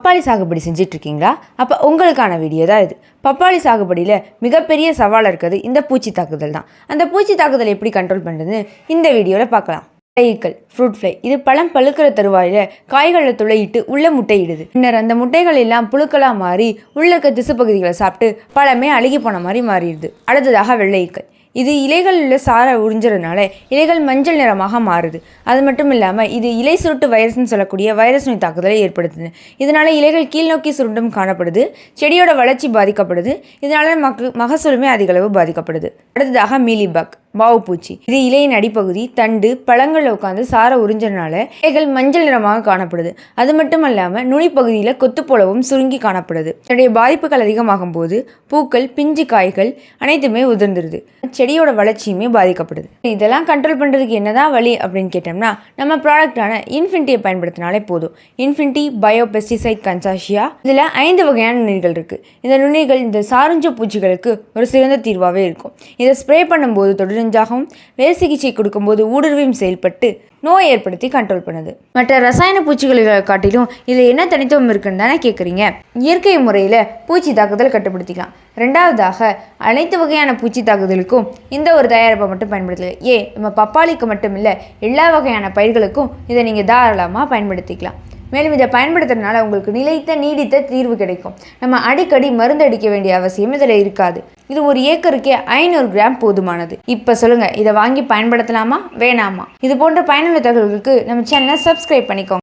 பப்பாளி சாகுபடி செஞ்சிட்ருக்கீங்களா? அப்போ உங்களுக்கான வீடியோ தான் இது. பப்பாளி சாகுபடியில் மிகப்பெரிய சவாலாக இருக்கிறது இந்த பூச்சி தாக்குதல் தான். அந்த பூச்சி தாக்குதல் எப்படி கண்ட்ரோல் பண்ணுறதுன்னு இந்த வீடியோவில் பார்க்கலாம். ஈக்கள், ஃப்ரூட் ஃப்ளை, இது பழம் பழுக்கிற தருவாயில் காய்களை துளையிட்டு உள்ள முட்டையிடுது. பின்னர் அந்த முட்டைகள் எல்லாம் புழுக்களாக மாறி உள்ள இருக்க திசு பகுதிகளை சாப்பிட்டு பழமே அழுகி போன மாதிரி மாறிடுது. அடுத்ததாக வெள்ளை ஈக்கள். இது இலைகளில் உள்ள சாரை உறிஞ்சதுனால இலைகள் மஞ்சள் நிறமாக மாறுது. அது மட்டும் இல்லாமல் இது இலை சுருட்டு வைரஸ்ன்னு சொல்லக்கூடிய வைரஸ் நோய் தாக்குதலை ஏற்படுத்துது. இதனால் இலைகள் கீழ் நோக்கி சுருண்டும் காணப்படுது. செடியோட வளர்ச்சி பாதிக்கப்படுது. இதனால் மகசூலுமே அதிகளவு பாதிக்கப்படுது. அடுத்ததாக மீலிபக், மாவுப்பூச்சி. இது இலையின் அடிப்பகுதி, தண்டு, பழங்களில் உட்காந்து சாரை உறிஞ்சதுனால இலைகள் மஞ்சள் நிறமாக காணப்படுது. அது மட்டும் இல்லாமல் நுனிப்பகுதியில் கொத்து போலவும் சுருங்கி காணப்படுது. இதனுடைய பாதிப்புகள் அதிகமாகும் போது பூக்கள், பிஞ்சு காய்கள் அனைத்துமே உதிர்ந்துருது. செடியோட வளர்ச்சியுமே பாதிக்கப்படுது. இதெல்லாம் கண்ட்ரோல் பண்ணுறதுக்கு என்னதான் வழி அப்படின்னு கேட்டோம்னா, நம்ம ப்ராடக்டான இன்ஃபினிட்டியை பயன்படுத்தினாலே போதும். Infinity bio pesticide consortia. இதில் 5 வகையான நுண்ணுயிர்கள் இருக்குது. இந்த நுண்ணுயிர்கள் இந்த சாருஞ்ச பூச்சிகளுக்கு ஒரு சிறந்த தீர்வாகவே இருக்கும். இதை ஸ்ப்ரே பண்ணும்போது தொடுநெஞ்சாகவும், வேர் சிகிச்சை கொடுக்கும்போது ஊடுருவியும் செயல்பட்டு நோய் ஏற்படுத்தி கண்ட்ரோல் பண்ணுது. மற்ற ரசாயன பூச்சிகளை காட்டிலும் இதில் என்ன தனித்துவம் இருக்குன்னு தானே கேட்குறீங்க. இயற்கை முறையில் பூச்சி தாக்குதல் கட்டுப்படுத்திக்கலாம். ரெண்டாவதாக, அனைத்து வகையான பூச்சி தாக்குதலுக்கும் இந்த ஒரு தயாரிப்பை மட்டும் பயன்படுத்தல. நம்ம பப்பாளிக்கு மட்டும் இல்லை, எல்லா வகையான பயிர்களுக்கும் இதை நீங்கள் தாராளமாக பயன்படுத்திக்கலாம். மேலும் இதை பயன்படுத்துறதுனால உங்களுக்கு நீடித்த தீர்வு கிடைக்கும். நம்ம அடிக்கடி மருந்து அடிக்க வேண்டிய அவசியம் இதில் இருக்காது. இது ஒரு ஏக்கருக்கே 500 கிராம் போதுமானது. இப்போ சொல்லுங்கள், இதை வாங்கி பயன்படுத்தலாமா வேணாமா? இது போன்ற பயனுள்ள தகவல்களுக்கு நம்ம சேனலை சப்ஸ்கிரைப் பண்ணிக்கோங்க.